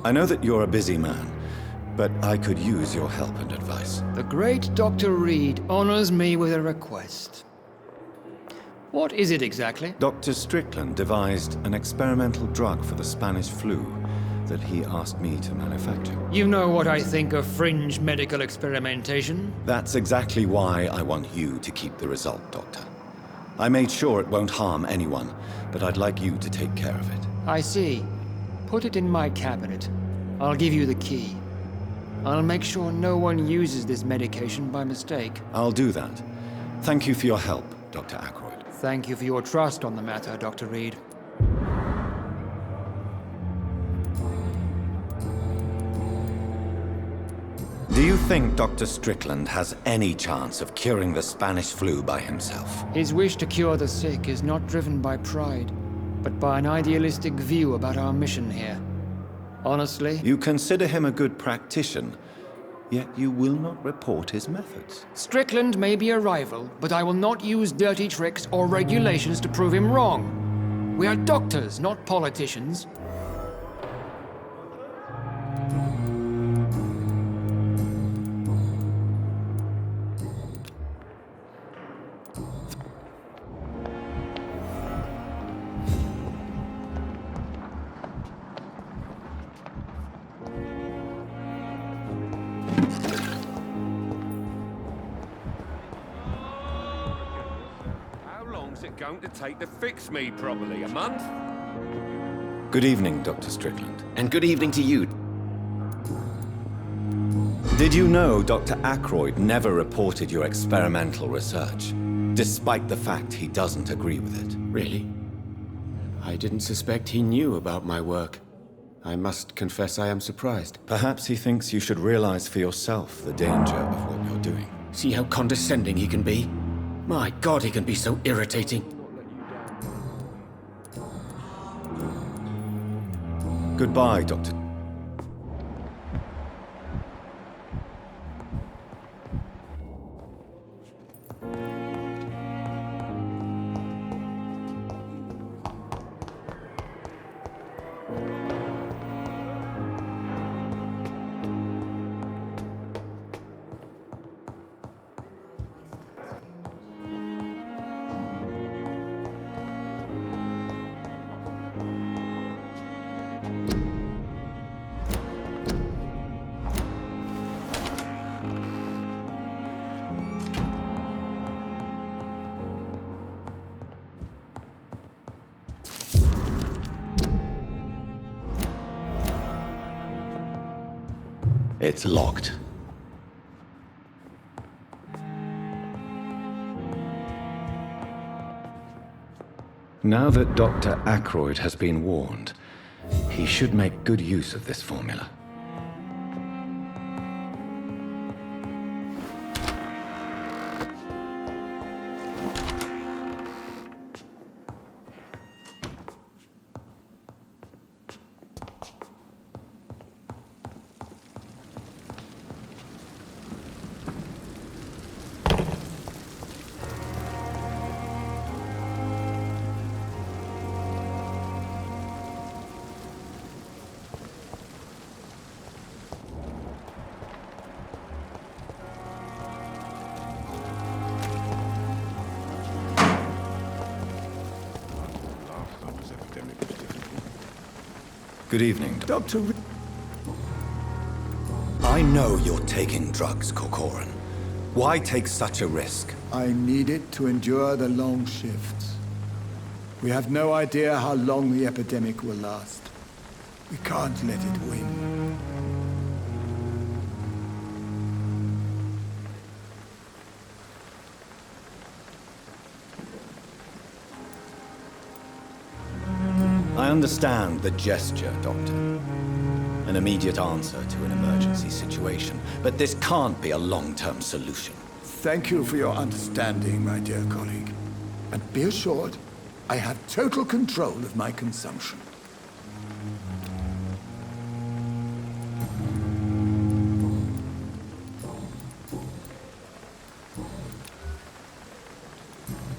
I know that you're a busy man, but I could use your help and advice. The great Dr. Reed honors me with a request. What is it exactly? Dr. Strickland devised an experimental drug for the Spanish flu that he asked me to manufacture. You know what I think of fringe medical experimentation? That's exactly why I want you to keep the result, Doctor. I made sure it won't harm anyone, but I'd like you to take care of it. I see. Put it in my cabinet. I'll give you the key. I'll make sure no one uses this medication by mistake. I'll do that. Thank you for your help, Dr. Ackroyd. Thank you for your trust on the matter, Dr. Reed. Do you think Dr. Strickland has any chance of curing the Spanish flu by himself? His wish to cure the sick is not driven by pride, but by an idealistic view about our mission here. Honestly, You consider him a good practitioner, yet you will not report his methods. Strickland may be a rival, but I will not use dirty tricks or regulations to prove him wrong. We are doctors, not politicians. It going to take to fix me properly? A month? Good evening, Dr. Strickland. And good evening to you. Did you know Dr. Ackroyd never reported your experimental research, despite the fact he doesn't agree with it? Really? I didn't suspect he knew about my work. I must confess I am surprised. Perhaps he thinks you should realize for yourself the danger of what you're doing. See how condescending he can be? My God, he can be so irritating. Goodbye, Dr. It's locked. Now that Dr. Ackroyd has been warned, he should make good use of this formula. Good evening, Dr. I know you're taking drugs, Corcoran. Why take such a risk? I need it to endure the long shifts. We have no idea how long the epidemic will last. We can't let it win. I understand the gesture, Doctor. An immediate answer to an emergency situation. But this can't be a long-term solution. Thank you for your understanding, my dear colleague. And be assured, I have total control of my consumption.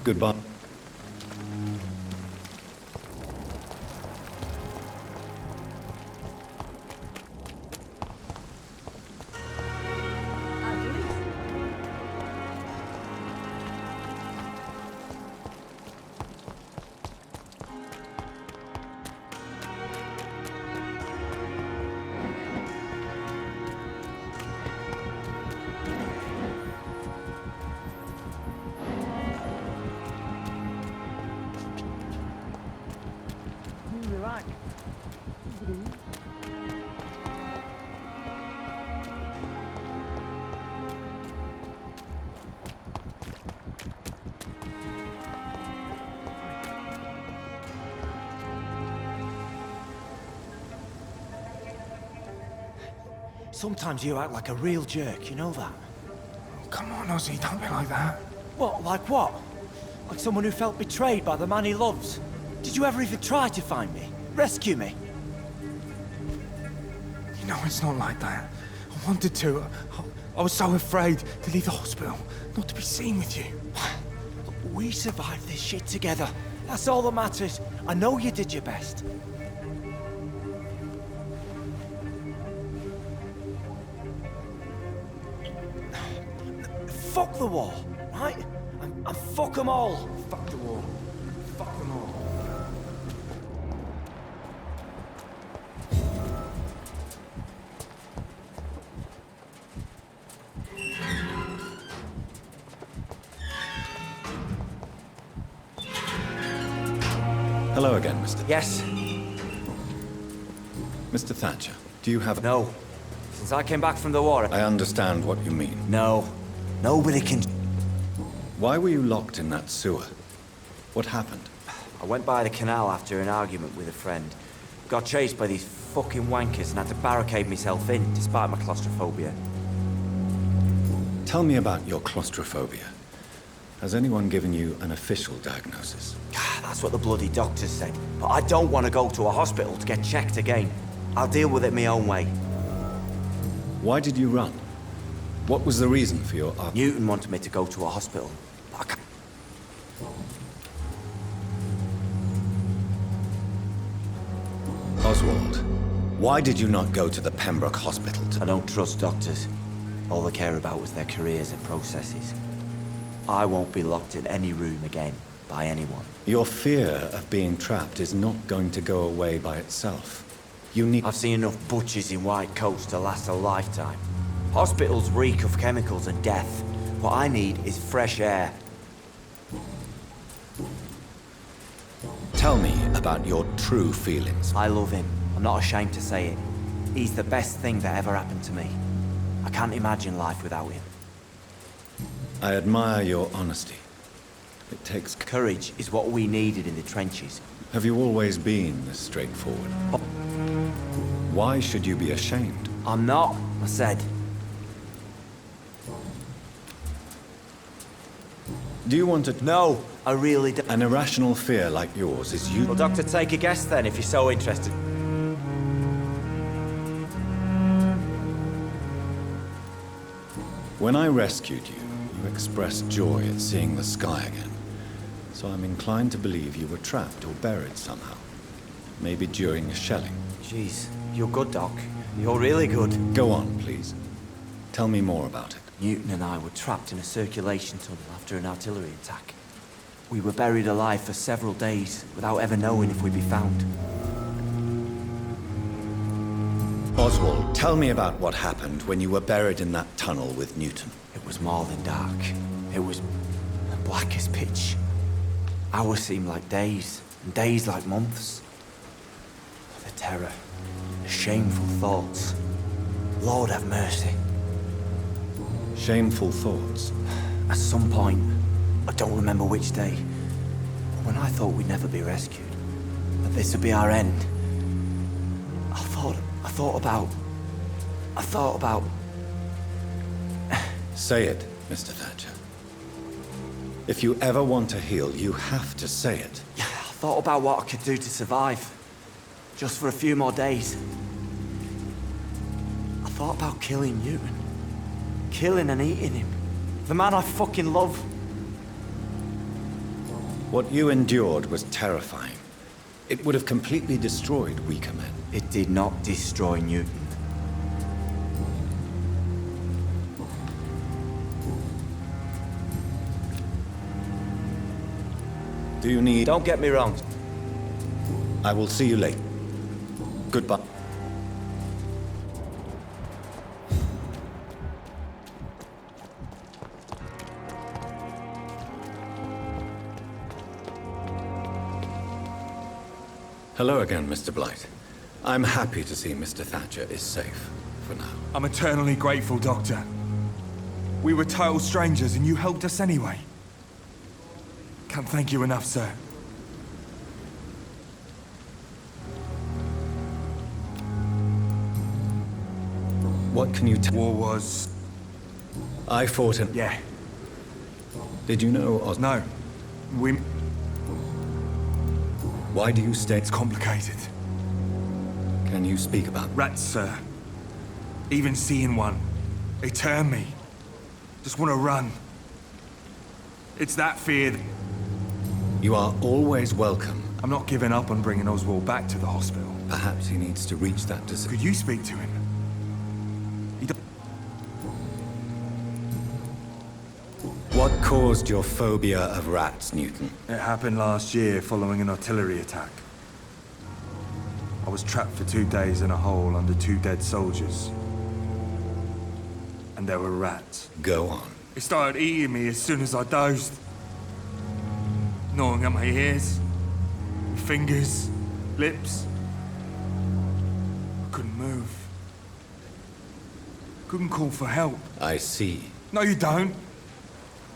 Goodbye. Relax. Sometimes you act like a real jerk, you know that? Come on, Ozzy, don't be like that. What, like what? Like someone who felt betrayed by the man he loves? Did you ever even try to find me? Rescue me? You know, it's not like that. I wanted to. I was so afraid to leave the hospital, not to be seen with you. We survived this shit together. That's all that matters. I know you did your best. Fuck the war, right? And fuck them all. Fuck the war. Fuck them all. Hello again, Mr. Yes? Mr. Thatcher, do you have... No. Since I came back from the war... I understand what you mean. No. Nobody can... Why were you locked in that sewer? What happened? I went by the canal after an argument with a friend. Got chased by these fucking wankers and had to barricade myself in, despite my claustrophobia. Tell me about your claustrophobia. Has anyone given you an official diagnosis? That's what the bloody doctors said. But I don't want to go to a hospital to get checked again. I'll deal with it my own way. Why did you run? What was the reason for your... Newton wanted me to go to a hospital. But I can't... Oswald, why did you not go to the Pembroke Hospital? I don't trust doctors. All they care about was their careers and processes. I won't be locked in any room again, by anyone. Your fear of being trapped is not going to go away by itself. You need... I've seen enough butchers in white coats to last a lifetime. Hospitals reek of chemicals and death. What I need is fresh air. Tell me about your true feelings. I love him. I'm not ashamed to say it. He's the best thing that ever happened to me. I can't imagine life without him. I admire your honesty. It takes... Courage is what we needed in the trenches. Have you always been this straightforward? Why should you be ashamed? I'm not, I said. Do you want to... No, I really don't. An irrational fear like yours is you... Well, Doctor, take a guess then, if you're so interested. When I rescued you, you expressed joy at seeing the sky again. So I'm inclined to believe you were trapped or buried somehow. Maybe during a shelling. Jeez, you're good, Doc. You're really good. Go on, please. Tell me more about it. Newton and I were trapped in a circulation tunnel after an artillery attack. We were buried alive for several days without ever knowing if we'd be found. Oswald, tell me about what happened when you were buried in that tunnel with Newton. It was more than dark. It was black as pitch. Hours seemed like days, and days like months. The terror, the shameful thoughts. Lord have mercy. Shameful thoughts. At some point, I don't remember which day, but when I thought we'd never be rescued, that this would be our end, I thought about... Say it, Mr. Thatcher. If you ever want to heal, you have to say it. I thought about what I could do to survive, just for a few more days. I thought about killing Newton. Killing and eating him. The man I fucking love. What you endured was terrifying. It would have completely destroyed weaker men. It did not destroy Newton. Do you need... Don't get me wrong. I will see you later. Goodbye. Hello again, Mr. Blight. I'm happy to see Mr. Thatcher is safe, for now. I'm eternally grateful, Doctor. We were total strangers and you helped us anyway. Can't thank you enough, sir. What can you tell? War was... I fought in... yeah. Did you know No. We... Why do you stay? It's complicated. Can you speak about... Rats, sir. Even seeing one, they turn me. Just want to run. It's that fear that... You are always welcome. I'm not giving up on bringing Oswald back to the hospital. Perhaps he needs to reach that decision. Could you speak to him? He don't... What caused your phobia of rats, Newton? It happened last year following an artillery attack. I was trapped for 2 days in a hole under 2 dead soldiers. And there were rats. Go on. They started eating me as soon as I dozed. Gnawing at my ears, fingers, lips. I couldn't move. Couldn't call for help. I see. No, you don't.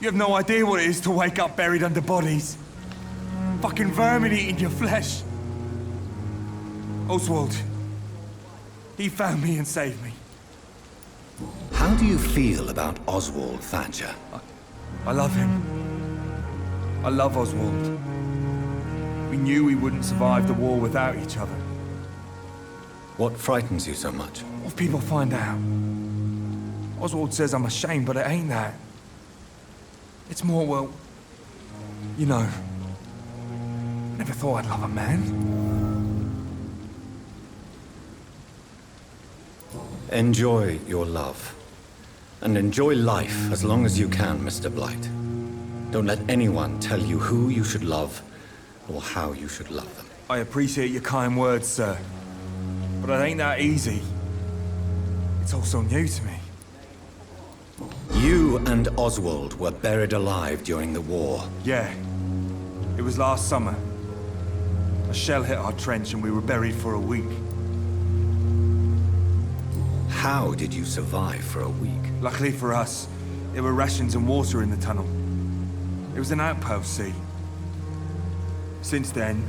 You have no idea what it is to wake up buried under bodies. Fucking vermin eating your flesh. Oswald. He found me and saved me. How do you feel about Oswald Thatcher? I love him. I love Oswald. We knew we wouldn't survive the war without each other. What frightens you so much? What if people find out? Oswald says I'm ashamed, but it ain't that. It's more, well, you know, I never thought I'd love a man. Enjoy your love. And enjoy life as long as you can, Mr. Blight. Don't let anyone tell you who you should love or how you should love them. I appreciate your kind words, sir. But it ain't that easy. It's all so new to me. You and Oswald were buried alive during the war. Yeah. It was last summer. A shell hit our trench and we were buried for a week. How did you survive for a week? Luckily for us, there were rations and water in the tunnel. It was an outpost, see. Since then,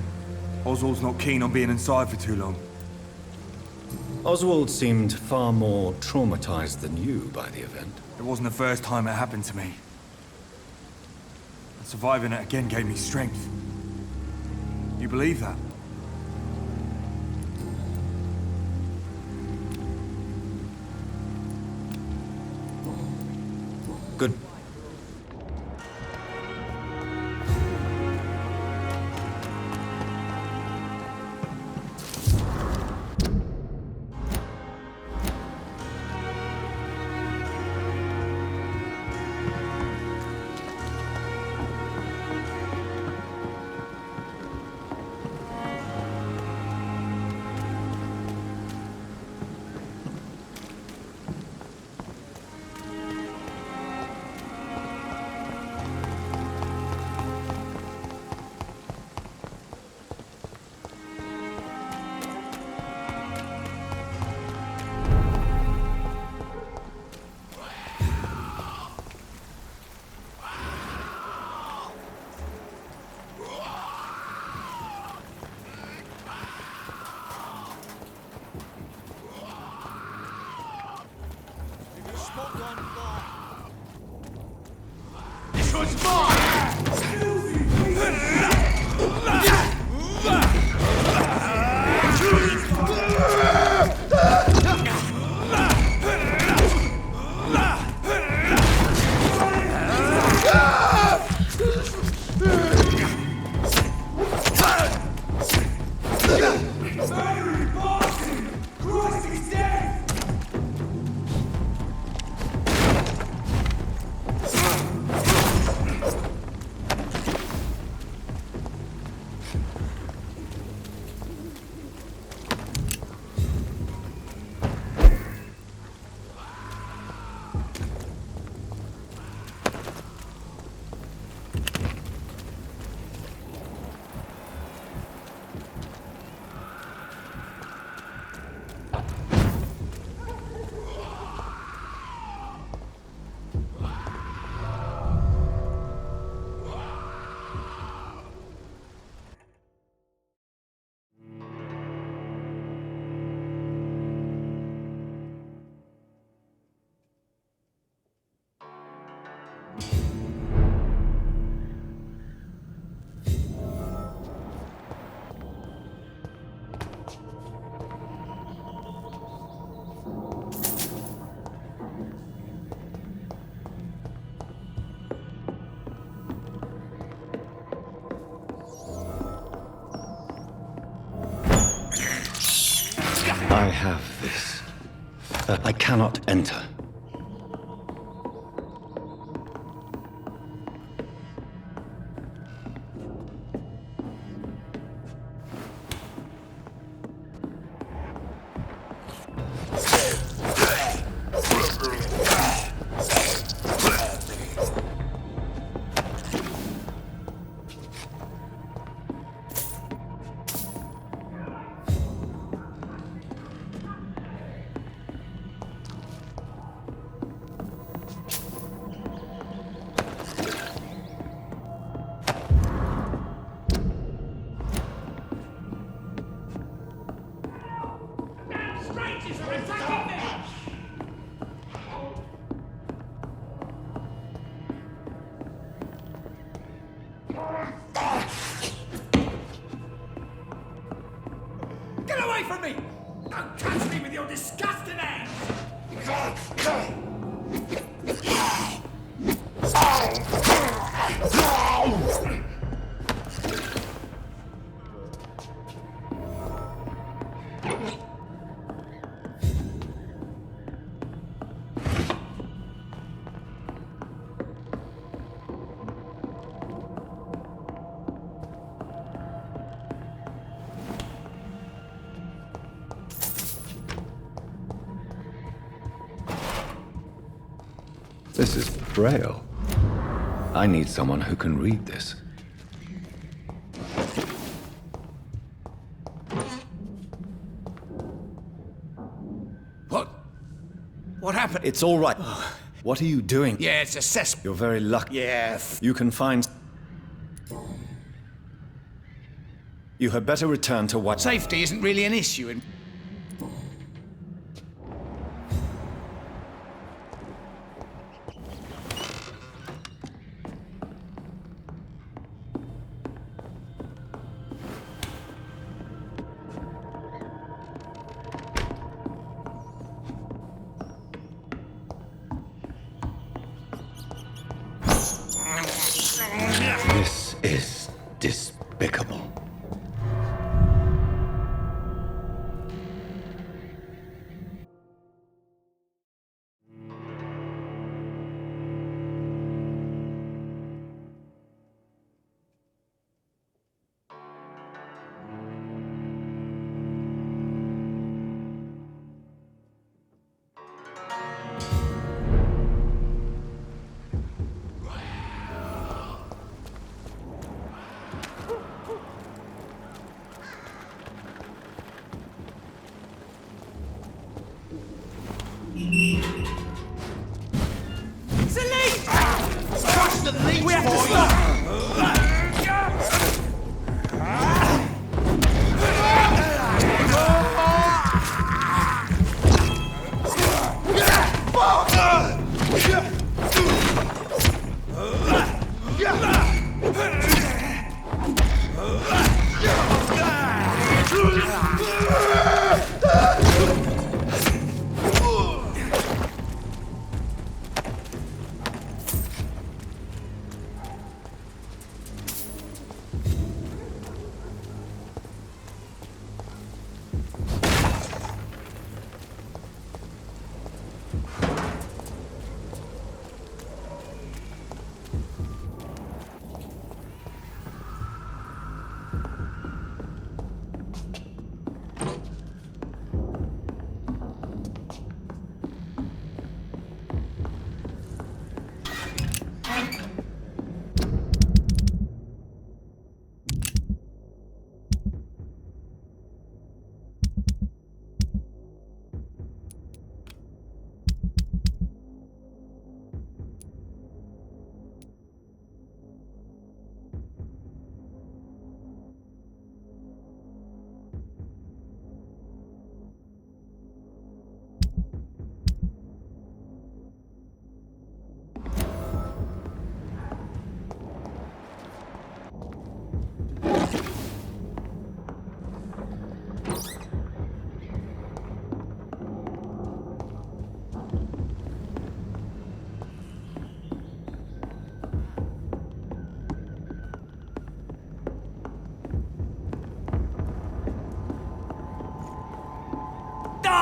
Oswald's not keen on being inside for too long. Oswald seemed far more traumatized than you by the event. It wasn't the first time it happened to me. And surviving it again gave me strength. You believe that? Good. I have this. I cannot enter. Get away from me! Don't touch me with your disgusting hands! This is Braille. I need someone who can read this. What happened? It's all right. What are you doing? Yeah, it's a cesspool. You're very lucky. Yeah. You can find... You had better return to what... Safety isn't really an issue in... This is despicable. It's a leech! Crush the leech, we have to stop!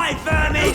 Die, vermin!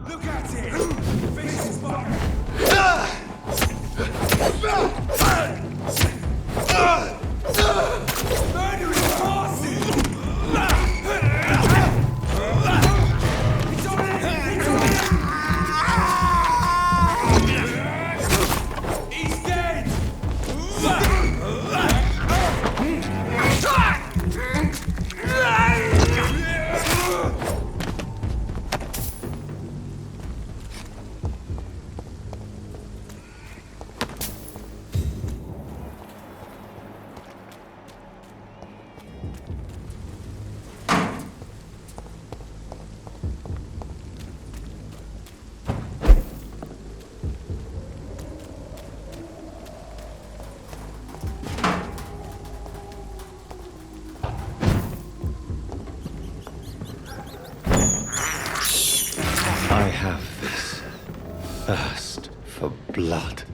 Look at it! Face is fire! Murder is passing! It's already... He's dead! I have this thirst for blood.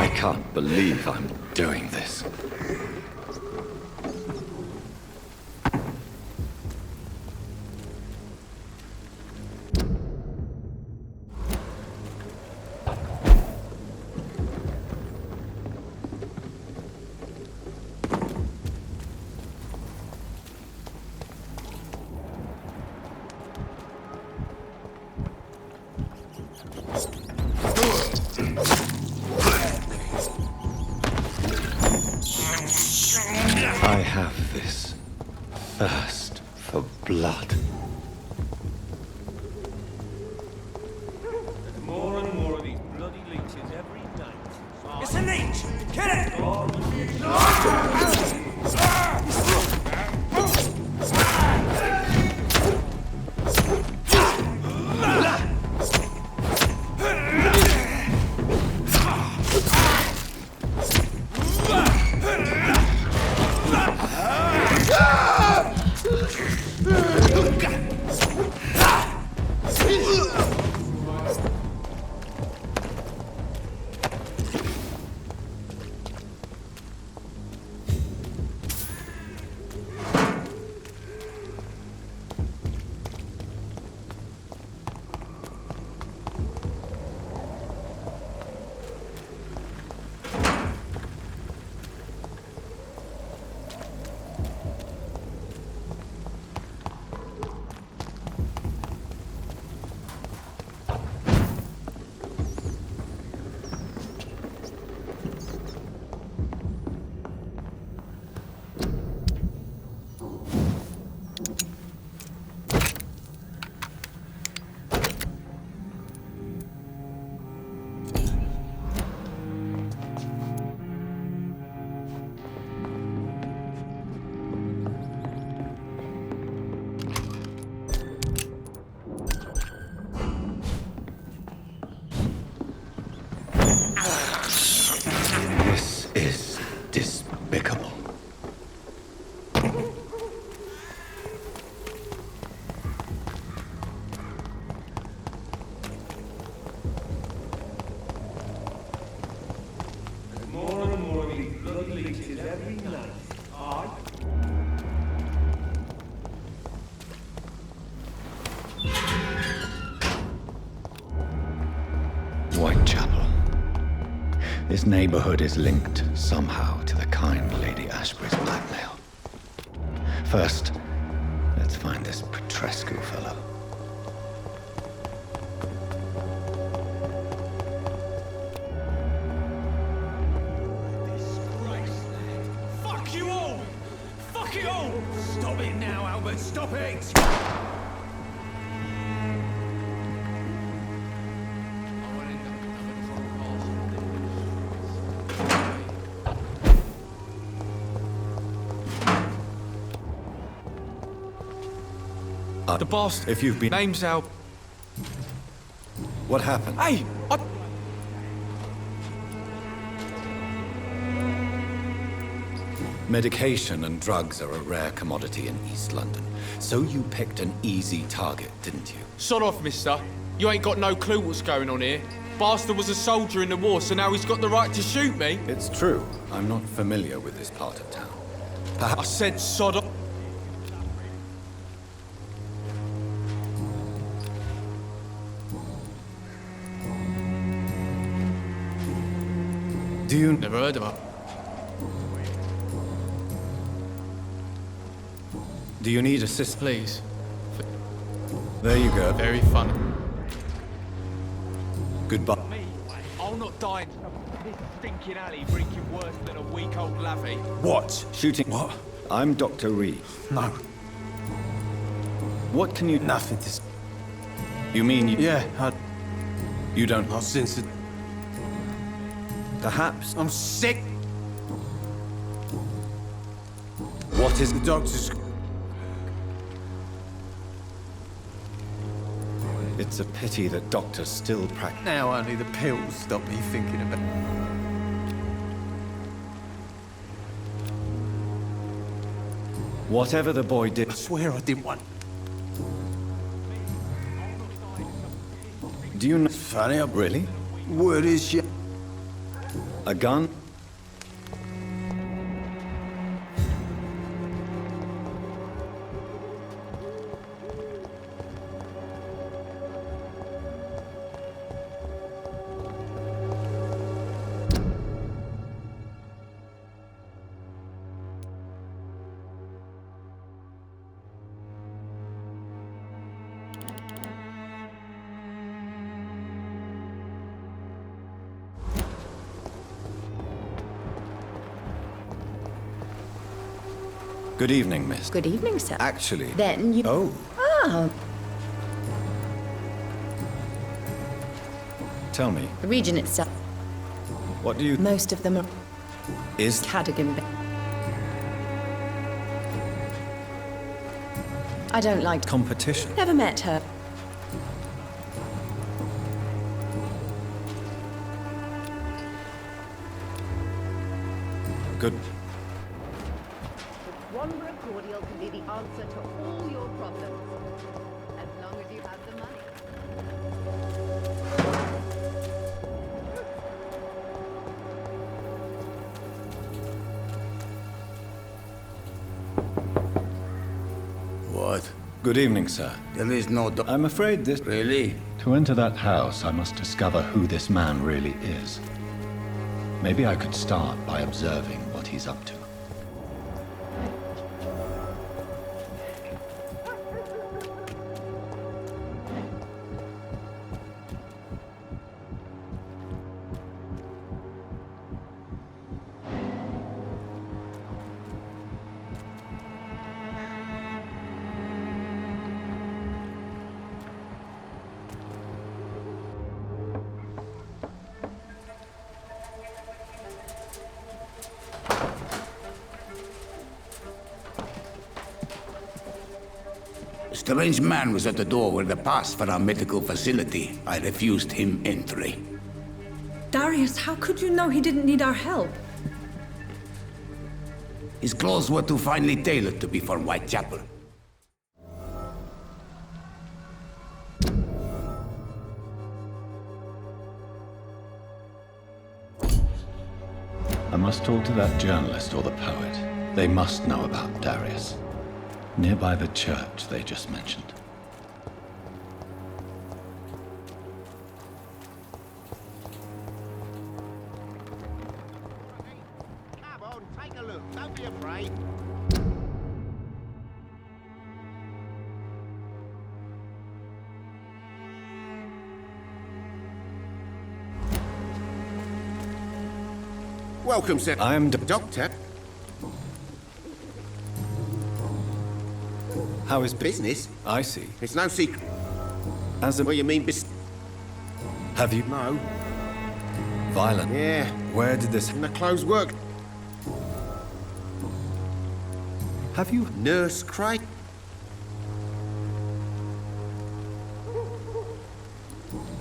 I can't believe I'm doing this. I have this thirst for blood. More and more of these bloody leeches every night. It's a leech! Kill it! This neighborhood is linked somehow to the kind Lady Ashbury's blackmail. First, let's find this Petrescu fellow. Fuck you all! Fuck it all! Stop it now, Albert, stop it! The boss. If you've been... Name's Al. What happened? Hey! Medication and drugs are a rare commodity in East London. So you picked an easy target, didn't you? Sod off, mister. You ain't got no clue what's going on here. Bastard was a soldier in the war, so now he's got the right to shoot me. It's true. I'm not familiar with this part of town. I said sod off. Do you... Never heard of her. Do you need assistance? Please. There you go. Very funny. Goodbye. Me? I'll not die in this stinking alley drinking worse than a week-old lavvy. What? Shooting... What? I'm Dr. Reed. No. What can you... Nothing to... You mean you... Yeah, You don't... I'll since it... Perhaps... I'm sick. What is... The doctor's... It's a pity that doctors still practice... Now only the pills stop me thinking about... Whatever the boy did... I swear I didn't want... Do you know... Funny, Really? Word is shit. A gun? Good evening, miss. Good evening, sir. Actually... Then you... Oh. Ah, Tell me, the region itself. what do you... Most of them are Is... Cadogan. I don't like... competition? Never met her. Good... One cordial can be the answer to all your problems. As long as you have the money. What? Good evening, sir. There is no I'm afraid this... Really? To enter that house, I must discover who this man really is. Maybe I could start by observing what he's up to. A strange man was at the door with a pass for our medical facility. I refused him entry. Darius, how could you know he didn't need our help? His clothes were too finely tailored to be for Whitechapel. I must talk to that journalist or the poet. They must know about Darius. Nearby the church they just mentioned. Don't be afraid. Welcome, sir. I am Doctor. How is Business? I see. It's no secret. As a... What do you mean, Have you... No. Violent? Yeah. Where did this... In the clothes work. Have you... Nurse Craig.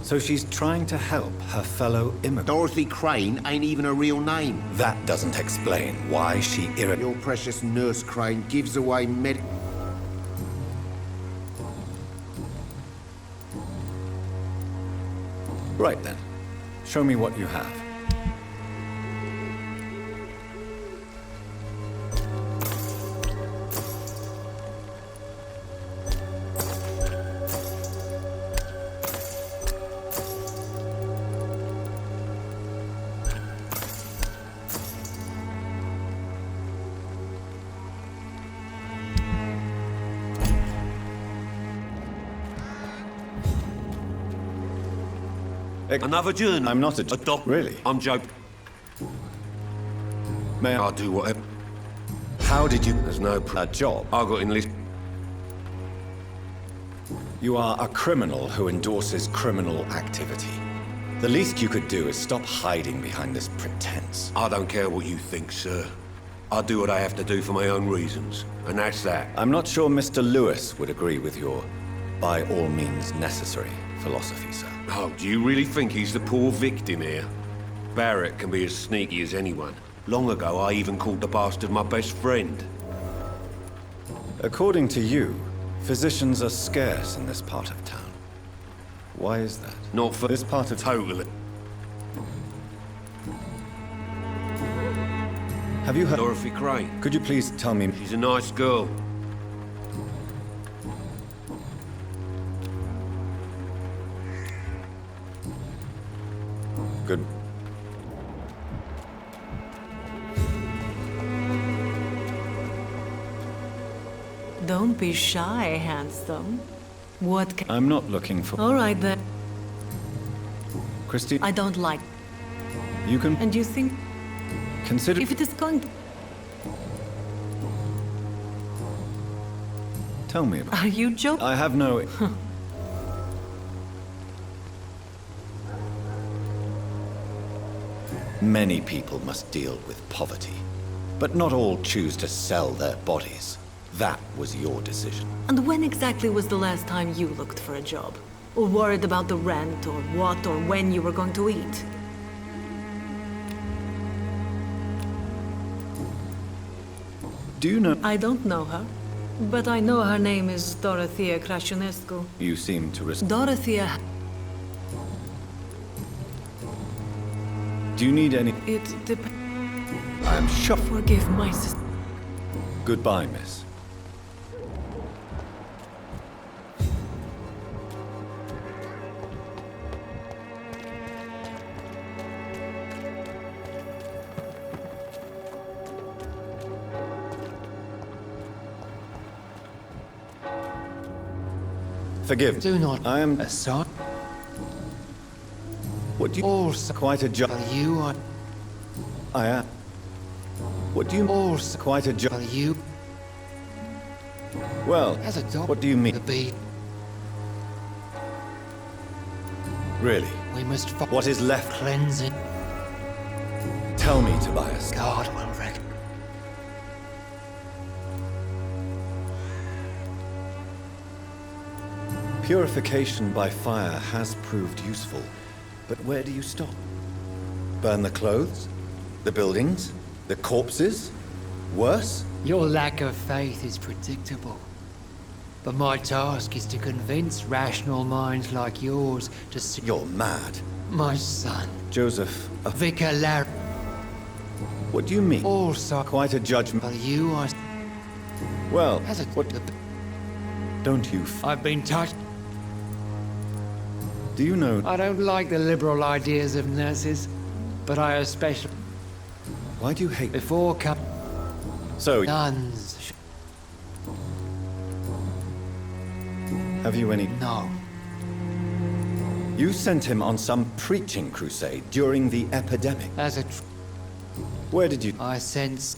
So she's trying to help her fellow immigrants. Dorothy Crane ain't even a real name. That doesn't explain why she Your precious Nurse Crane gives away Right then. Show me what you have. Another journal? I'm not a doc. Really? I'm joking. May I'll do whatever. How did you... There's no a job? I got enlisted. You are a criminal who endorses criminal activity. The least you could do is stop hiding behind this pretense. I don't care what you think, sir. I do what I have to do for my own reasons, and that's that. I'm not sure Mr. Lewis would agree with your by all means necessary philosophy, sir. Oh, do you really think he's the poor victim here? Barrett can be as sneaky as anyone. Long ago, I even called the bastard my best friend. According to you, physicians are scarce in this part of town. Why is that? Not for this part of... Totally. Have you heard... Dorothy Crane. Could you please tell me... She's a nice girl. Good. Don't be shy, handsome. What can... I'm not looking for... All right, then. Christy... I don't like... You can... And you think... Consider... If it is going to... Tell me about... Are you joking? I have no... Many people must deal with poverty, but not all choose to sell their bodies. That was your decision. And when exactly was the last time you looked for a job? Or worried about the rent, or what, or when you were going to eat? Do you know... I don't know her, but I know her name is Dorothea Crasionescu. You seem to risk... Dorothea... Do you need any... It depends... I am shocked. Forgive my sister. Goodbye, miss. Forgive. Do not... I am... A son? What do you... Also... Quite a job. You are... I am... What do you... Also... Quite a job. You... Well, As a dog... what do you mean? The beat... Really? We must... What is left? Cleansing... Tell me, Tobias. God will wreck... Purification by fire has proved useful, but where do you stop? Burn the clothes? The buildings? The corpses? Worse? Your lack of faith is predictable. But my task is to convince rational minds like yours to see... You're mad. My son. Joseph... Vicar Larry. What do you mean? Also... Quite a judgment. But you are... Well, As a... what... Don't you... I've been touched... Do you know... I don't like the liberal ideas of nurses, but I especially... Why do you hate... Before come... So, Nuns. have you any... No. You sent him on some preaching crusade during the epidemic. As a... Where did you... I sense...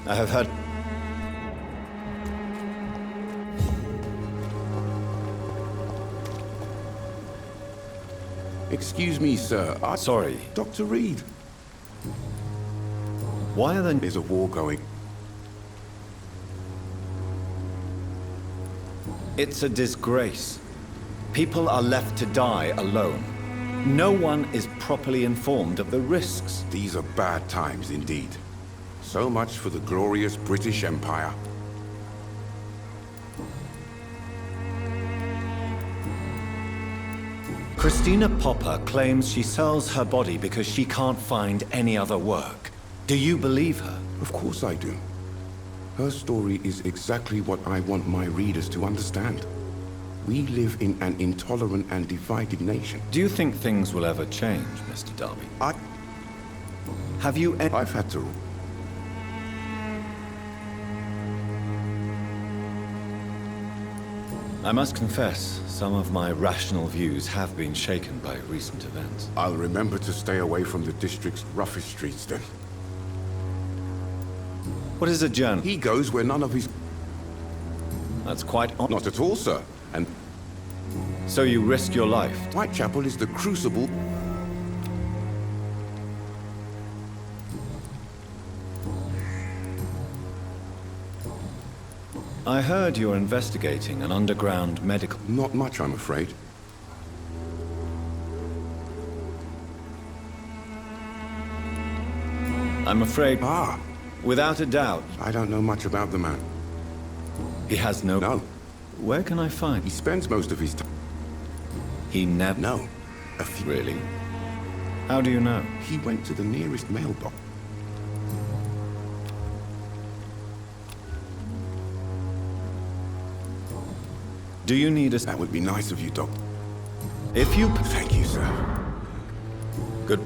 I have heard... Excuse me, sir. Sorry. Dr. Reed. Why are there... There's a war going. It's a disgrace. People are left to die alone. No one is properly informed of the risks. These are bad times indeed. So much for the glorious British Empire. Christina Popper claims she sells her body because she can't find any other work. Do you believe her? Of course I do. Her story is exactly what I want my readers to understand. We live in an intolerant and divided nation. Do you think things will ever change, Mr. Darby? Have you... I've had to... I must confess, some of my rational views have been shaken by recent events. I'll remember to stay away from the district's roughest streets then. What is a journal? He goes where none of his... That's quite... Not at all, sir. And... So you risk your life? Whitechapel is the crucible... I heard you're investigating an underground medical... Not much, I'm afraid. I'm afraid... Without a doubt. I don't know much about the man. He has no... No. Where can I find... He spends most of his time... He never... No. Really? How do you know? He went to the nearest mailbox. Do you need a... That would be nice of you, Doc. If you... Thank you, sir. Good.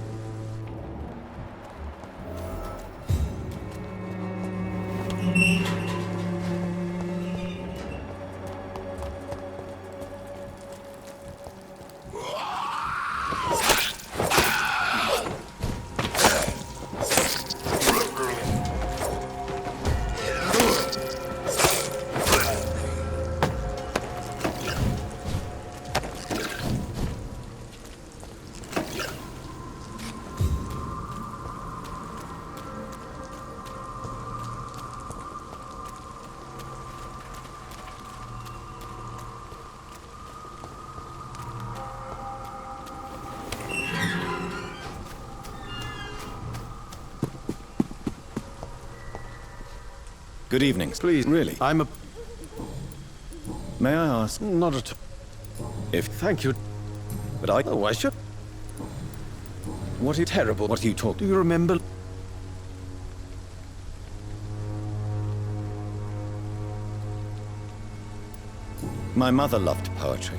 Good evening. Please, Really? I'm a... May I ask? Not at all. If... Thank you. But I... Oh, I should... What is terrible? What are you talking... Do you remember... My mother loved poetry.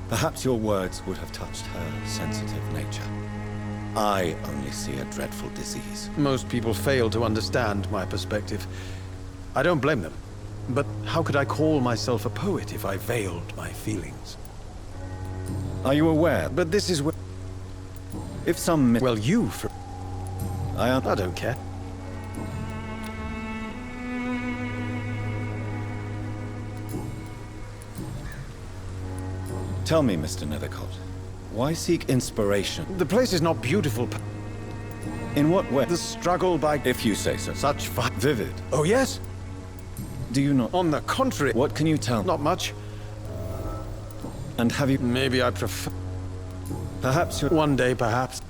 Perhaps your words would have touched her sensitive nature. I only see a dreadful disease. Most people fail to understand my perspective. I don't blame them. But how could I call myself a poet if I veiled my feelings? Are you aware? But this is where... If some... Well, you... I don't care. Tell me, Mr. Nethercott, why seek inspiration? The place is not beautiful. In what way? The struggle by... If you say so. Such vivid. Oh, yes? Do you not... On the contrary. What can you tell me? Not much. And have you... Maybe I prefer... Perhaps you're... One day, perhaps.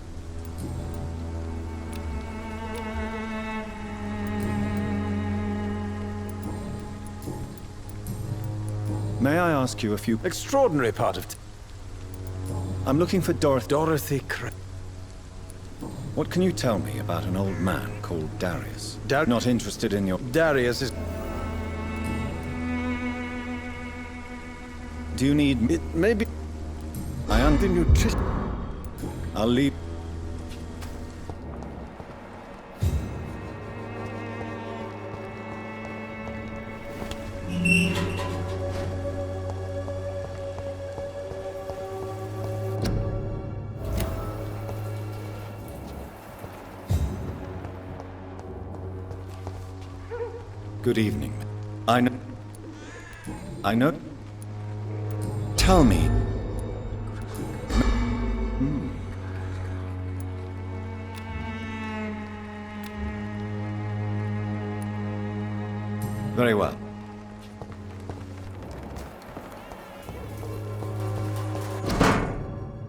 May I ask you a few... Extraordinary part of... I'm looking for Dorothy What can you tell me about an old man called Darius? Not interested in your... Darius is... Do you need... It may be... I am the nutrition. I'll leave. Good evening. I know. Tell me. Very well.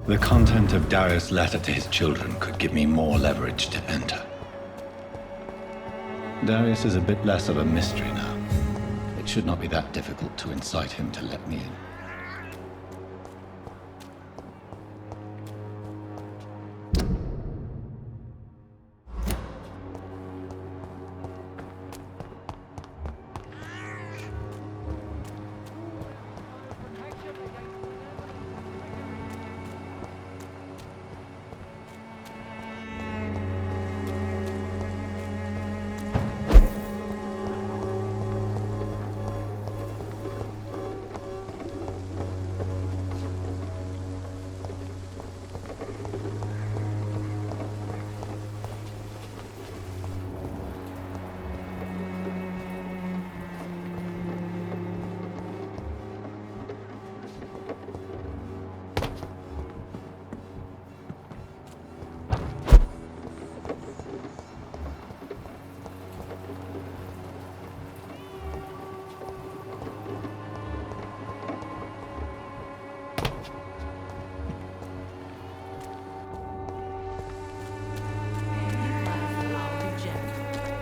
The content of Darius' letter to his children could give me more leverage to enter. Darius is a bit less of a mystery now. It should not be that difficult to incite him to let me in.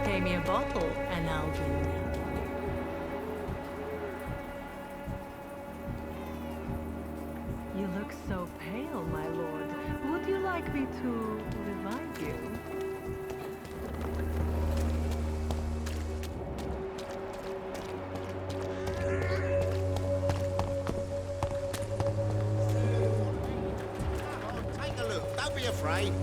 Pay me a bottle and I'll be there. You look so pale, my lord. Would you like me to revive you? Take a look. Don't be afraid.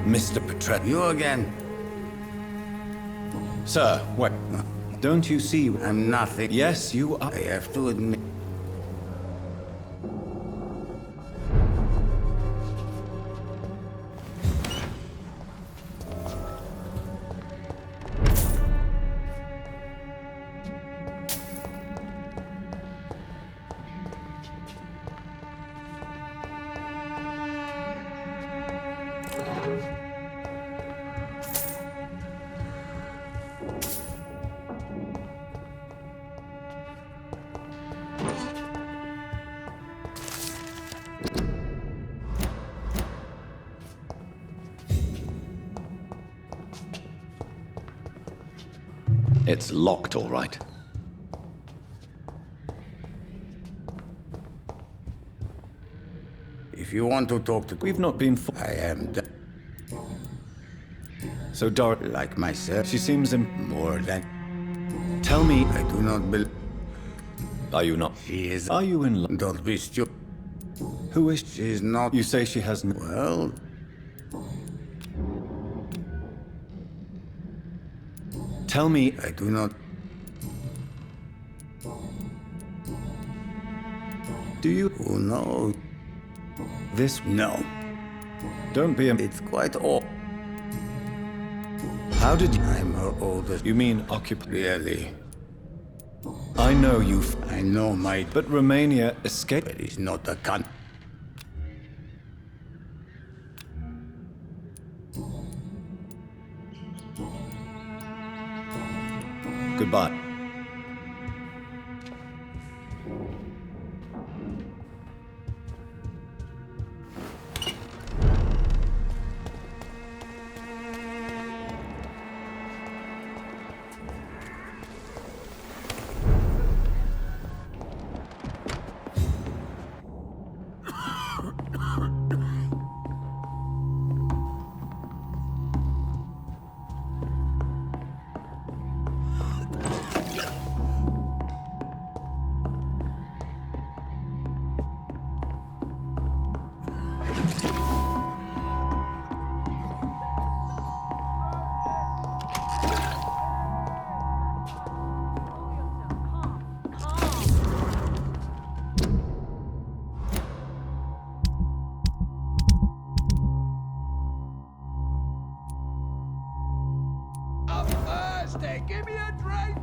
Mr. Petret. You again. Sir, what? Don't you see? I'm nothing. Yes, you are. I have to admit. It's locked, all right. If you want to talk to... We've not been... I am... So like myself. She seems more than... Tell me... I do not believe... Are you not? She is... Are you in love? Don't be stupid. Who is she? Is not... You say she has... Well... Tell me... I do not... Do you... Oh, no. This... No. Don't be... It's quite all... How did you... I'm her oldest... You mean occupy... Really? I know you... I know my... But Romania escaped... But he's not a cunt. Goodbye. give me a drink!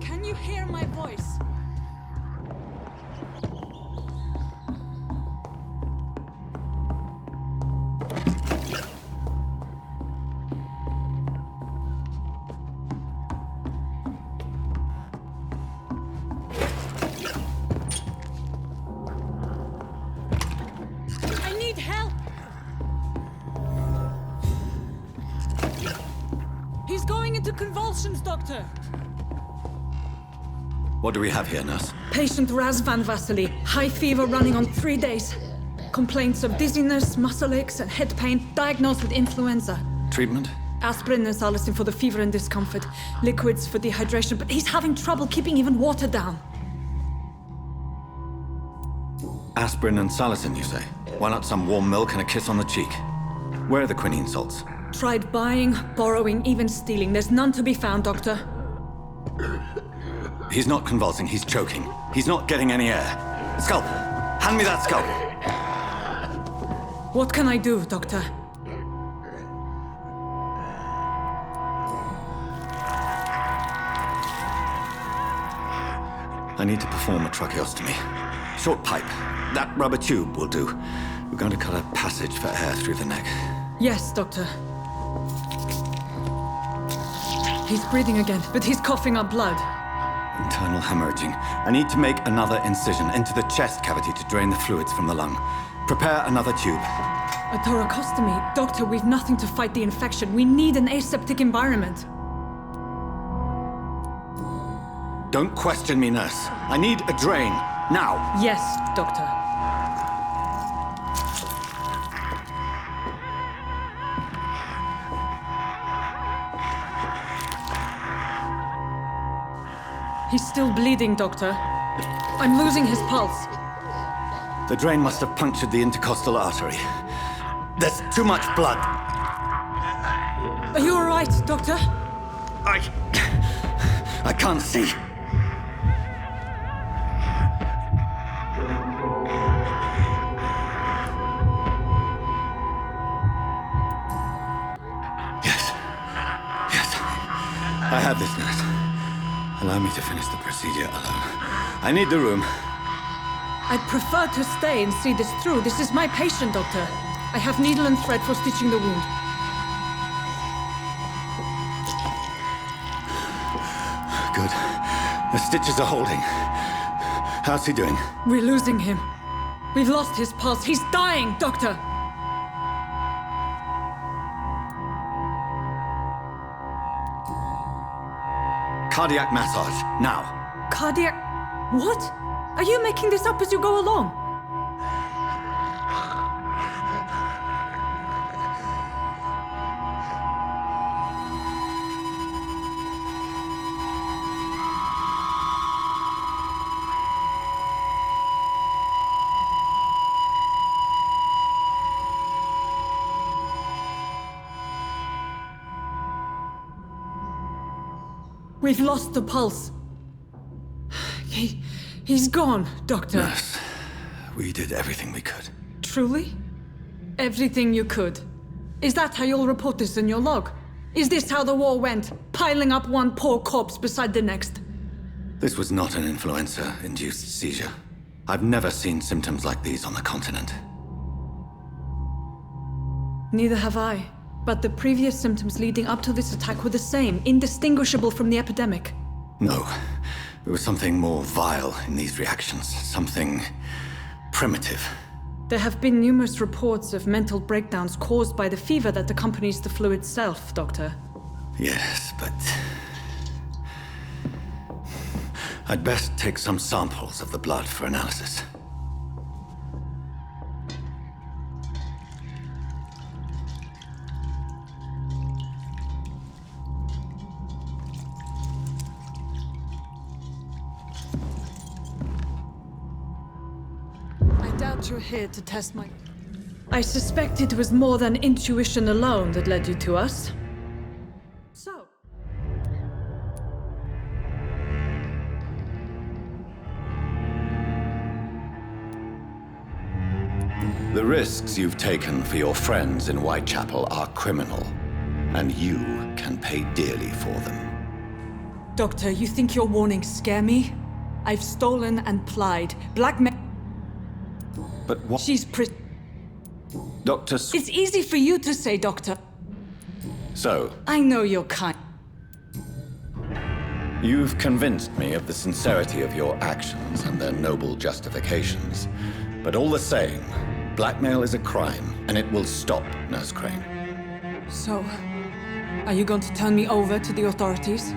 Can you hear my voice? I need help! He's going into convulsions, Doctor! What do we have here, nurse? Patient Razvan Vasily, high fever running on 3 days. Complaints of dizziness, muscle aches, and head pain, diagnosed with influenza. Treatment? Aspirin and salicin for the fever and discomfort, liquids for dehydration, but he's having trouble keeping even water down. Aspirin and salicin, you say? Why not some warm milk and a kiss on the cheek? Where are the quinine salts? Tried buying, borrowing, even stealing. There's none to be found, Doctor. He's not convulsing, he's choking. He's not getting any air. Scalpel! Hand me that scalpel! What can I do, Doctor? I need to perform a tracheostomy. Short pipe. That rubber tube will do. We're going to cut a passage for air through the neck. Yes, Doctor. He's breathing again, but he's coughing up blood. Internal hemorrhaging. I need to make another incision into the chest cavity to drain the fluids from the lung. Prepare another tube. A thoracostomy? Doctor, we've nothing to fight the infection. We need an aseptic environment. Don't question me, nurse. I need a drain. Now. Yes, Doctor. He's still bleeding, Doctor. I'm losing his pulse. The drain must have punctured the intercostal artery. There's too much blood. Are you all right, Doctor? I can't see. Yes, I have this, nurse. Allow me to finish the procedure alone. I need the room. I'd prefer to stay and see this through. This is my patient, Doctor. I have needle and thread for stitching the wound. Good. The stitches are holding. How's he doing? We're losing him. We've lost his pulse. He's dying, Doctor! Cardiac massage, now. Cardiac... What? Are you making this up as you go along? We've lost the pulse. He's gone, Doctor. Nurse, we did everything we could. Truly? Everything you could? Is that how you'll report this in your log? Is this how the war went? Piling up one poor corpse beside the next? This was not an influenza-induced seizure. I've never seen symptoms like these on the continent. Neither have I. But the previous symptoms leading up to this attack were the same, indistinguishable from the epidemic. No. There was something more vile in these reactions. Something primitive. There have been numerous reports of mental breakdowns caused by the fever that accompanies the flu itself, Doctor. Yes, but... I'd best take some samples of the blood for analysis. You're here to test my... I suspect it was more than intuition alone that led you to us. So... The risks you've taken for your friends in Whitechapel are criminal. and you can pay dearly for them. Doctor, you think your warnings scare me? I've stolen and plied, blackmailed. But what? She's Dr. It's easy for you to say, Doctor. So, I know you're kind. you've convinced me of the sincerity of your actions and their noble justifications. But all the same, blackmail is a crime, and it will stop, Nurse Crane. So, are you going to turn me over to the authorities?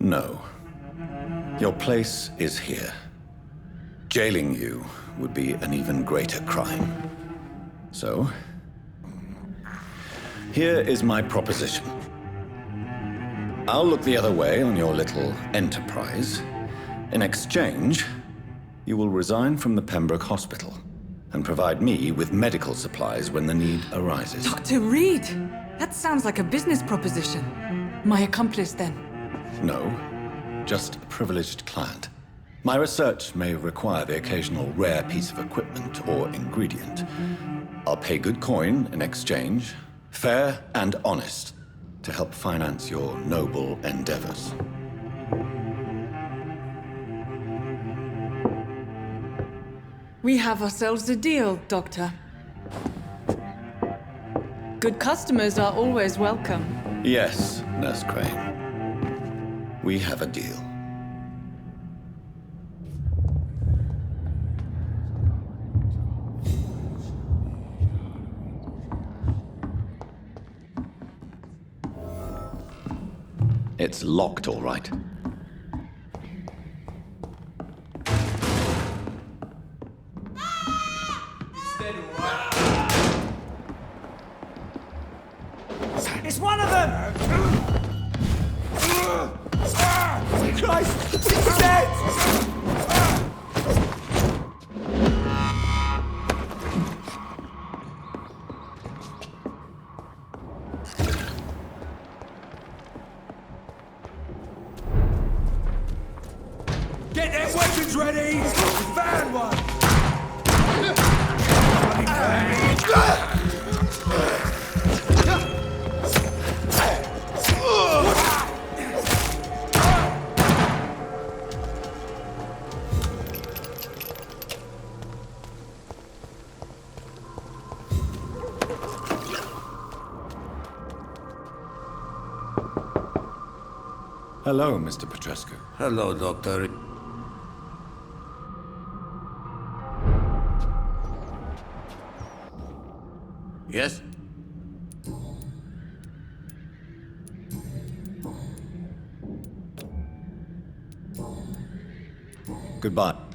No. Your place is here. Jailing you would be an even greater crime. So, here is my proposition. I'll look the other way on your little enterprise. In exchange, you will resign from the Pembroke Hospital and provide me with medical supplies when the need arises. Dr. Reed! That sounds like a business proposition. My accomplice, then? No, just a privileged client. My research may require the occasional rare piece of equipment or ingredient. I'll pay good coin in exchange, fair and honest, to help finance your noble endeavors. We have ourselves a deal, Doctor. Good customers are always welcome. Yes, Nurse Crane. We have a deal. It's locked, all right. It's one of them! Christ! He's dead! Get their weapons ready! Found one! Hello, Mr. Petrescu. Hello, Doctor. Yes? Goodbye.